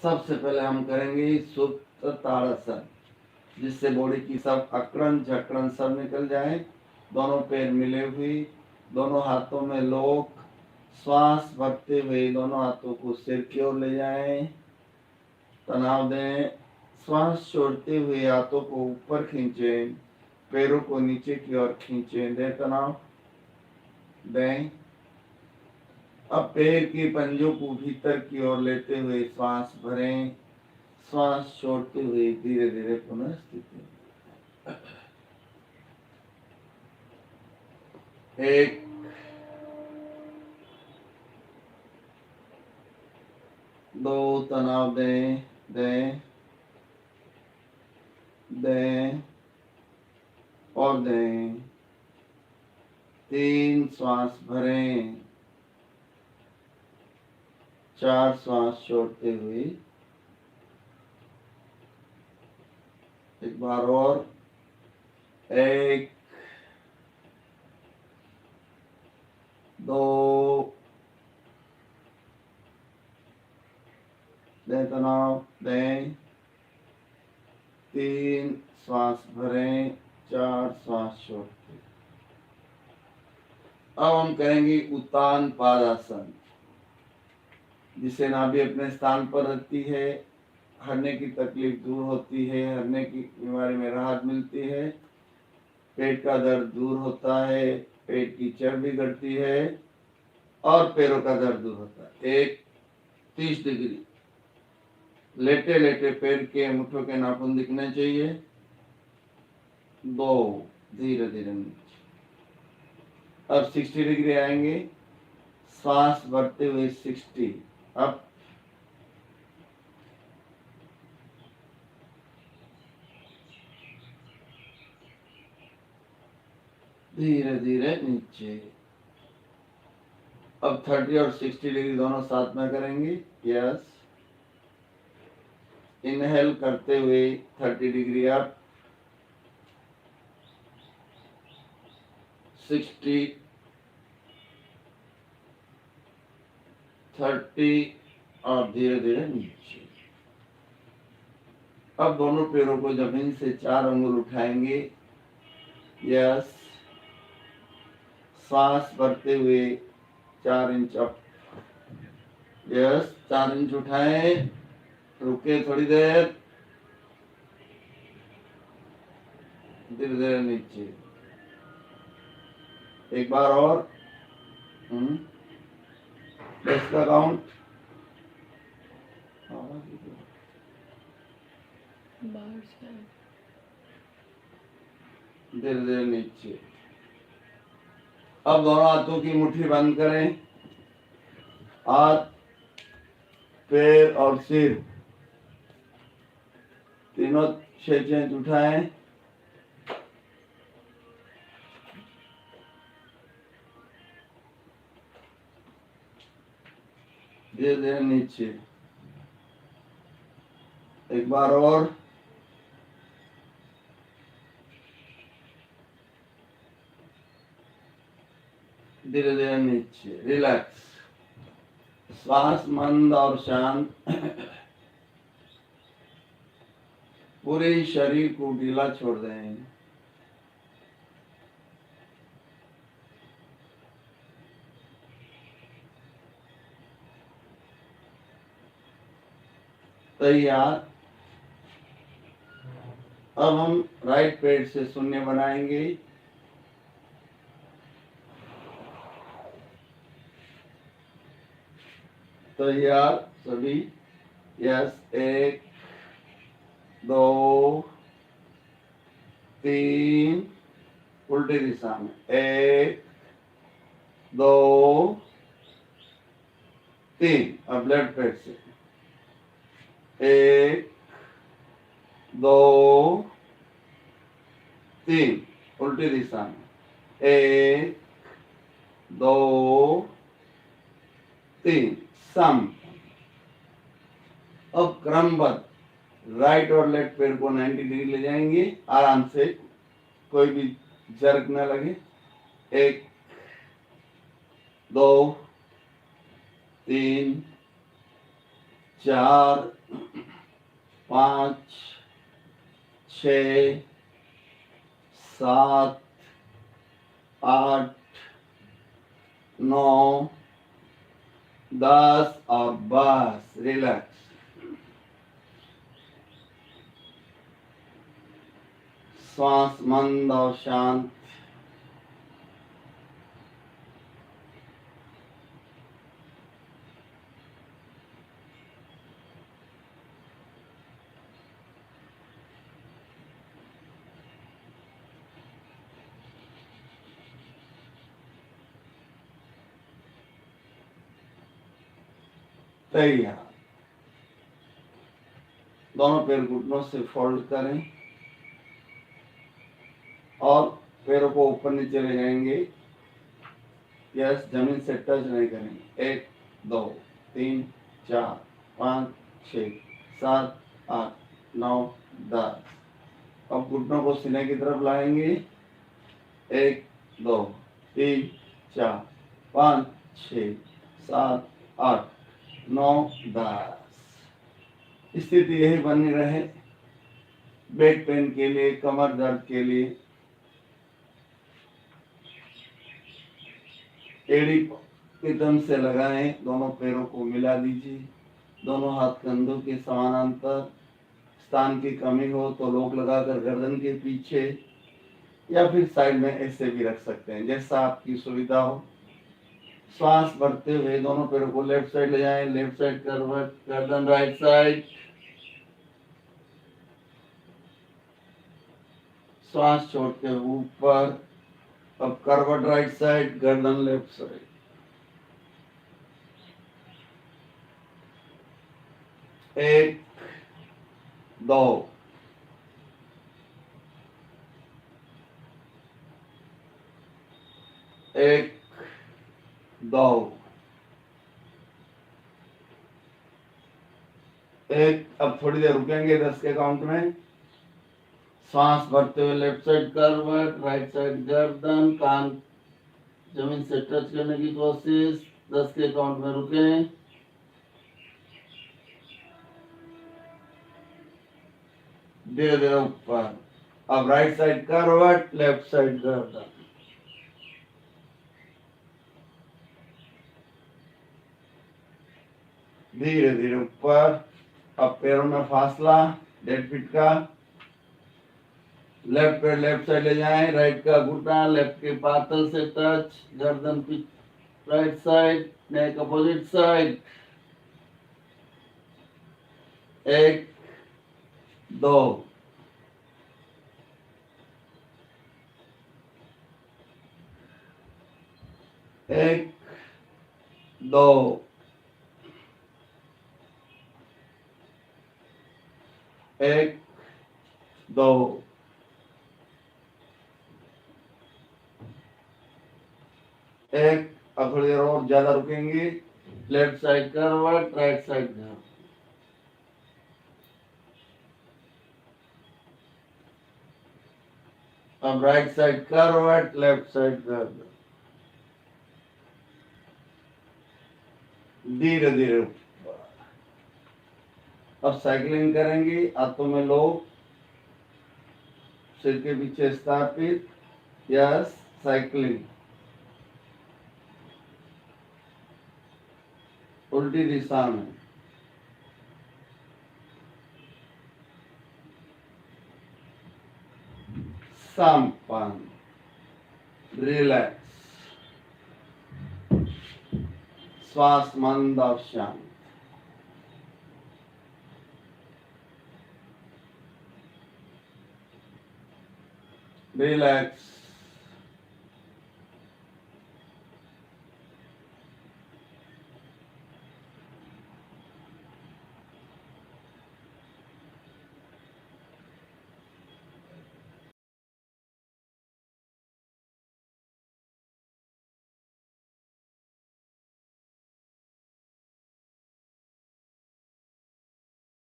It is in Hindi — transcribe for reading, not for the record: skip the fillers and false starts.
सबसे पहले हम करेंगे सुप्त ताड़ासन, जिससे बॉडी की सब अकड़न झकड़न सब निकल जाए। दोनों पैर मिले हुए, दोनों हाथों में लोक, श्वास भरते हुए दोनों हाथों को सिर की ओर ले जाएं, तनाव दें। श्वास छोड़ते हुए हाथों को ऊपर खींचें, पैरों को नीचे की ओर खींचें, दें तनाव, दें। अब पैर के पंजों को भीतर की ओर लेते हुए श्वास भरें, श्वास छोड़ते हुए धीरे धीरे पुनः स्थिति। 1 2 तनाव दें, दें, दें और दें। 3 श्वास भरें, 4 श्वास छोड़ते हुए। एक बार और, 1 2 दें तनाव, दें। 3 श्वास भरें, 4 श्वास छोड़ते। अब हम करेंगे उत्तान पादासन, जिससे नाभि अपने स्थान पर रहती है, हरने की तकलीफ दूर होती है, हरने की बीमारी में राहत मिलती है, पेट का दर्द दूर होता है, पेट की चर्बी घटती है और पैरों का दर्द दूर होता है। 1 30 डिग्री लेटे लेटे पैर के मुठ्ठों के नाखून दिखने चाहिए। 2 धीरे धीरे नीचे। अब 60 डिग्री आएंगे, श्वास भरते हुए 60 अप, धीरे धीरे नीचे। अब 30 और 60 डिग्री दोनों साथ में करेंगे। यस, इनहेल करते हुए 30 डिग्री अप, 60 30 और धीरे धीरे नीचे। अब दोनों पैरों को जमीन से 4 अंगुल उठाएंगे। यस, श्वास भरते हुए 4 इंच अप। यस, 4 इंच उठाएं, रुके थोड़ी देर, धीरे धीरे नीचे। एक बार और, 10 का काउंट। धीरे धीरे नीचे। अब दोनों हाथों की मुट्ठी बंद करें, हाथ, पैर और सिर तीनों 6 इंच उठाएं, धीरे धीरे नीचे। एक बार और, धीरे धीरे नीचे। रिलैक्स, श्वास मंद और शांत। पूरे शरीर को ढीला छोड़ दें। तैयार। अब हम राइट पेट से शून्य बनाएंगे। तैयार सभी। यस, 1 2 3, उल्टी दिशा में। 1 2 3। अब लेफ्ट पेट से 1 2 3, उल्टी दिशा में। 1 2 3, सम। अब क्रमबद्ध राइट और लेफ्ट पैर को 90 डिग्री ले जाएंगे, आराम से, कोई भी जर्क न लगे। 1 2 3 4 5 6 7 8 9 10 और बस रिलैक्स। श्वास मंद और शांत। तैयार। दोनों पैर घुटनों से फोल्ड करें और पैरों को ऊपर नीचे ले जाएंगे। यस, जमीन से टच नहीं करेंगे। 1 2 3 4 5 6 7 8 9 10। अब घुटनों को सीने की तरफ लाएंगे। 1 2 3 4 5 6 7 8 9 10। स्थिति यही बनी रहे। बैक पेन के लिए, कमर दर्द के लिए एड़ी एकदम से लगाएं। दोनों पैरों को मिला दीजिए। दोनों हाथ कंधों के समानांतर। स्थान की कमी हो तो लोग लगाकर गर्दन के पीछे या फिर साइड में ऐसे भी रख सकते हैं, जैसा आपकी सुविधा हो। श्वास भरते हुए दोनों पैरों को लेफ्ट साइड ले जाएं। लेफ्ट साइड करवट, गर्दन राइट साइड। श्वास छोड़ के ऊपर। अब करवट राइट साइड, गर्दन लेफ्ट साइड। 1 2 1 2 1। अब थोड़ी देर रुकेंगे 10 के काउंट में। श्वास भरते हुए लेफ्ट साइड करवट, राइट साइड गर्दन, कान जमीन से टच करने की कोशिश। 10 के काउंट में रुकें। धीरे धीरे ऊपर। अब राइट साइड करवट, लेफ्ट साइड गर्दन। धीरे धीरे ऊपर। अब पैरों में फासला 1.5 फीट का। लेफ्ट पैर लेफ्ट साइड ले जाएं। राइट का घुटना लेफ्ट के पातल से टच। गर्दन की राइट साइड, नेक अपोजिट साइड। 1 2 1 2 1 2 1। अब थोड़ी देर और ज्यादा रुकेंगे। लेफ्ट साइड करवट, राइट साइड गर्दन। अब राइट साइड करवट, लेफ्ट साइड गर्दन। धीरे धीरे ऊपर। अब साइकिलिंग करेंगे। हाथों में लो, सिर के पीछे स्थापित। यस, साइकिलिंग उल्टी दिशा में। संपन्न। रिलैक्स। श्वास मंद और शांत। रिलैक्स।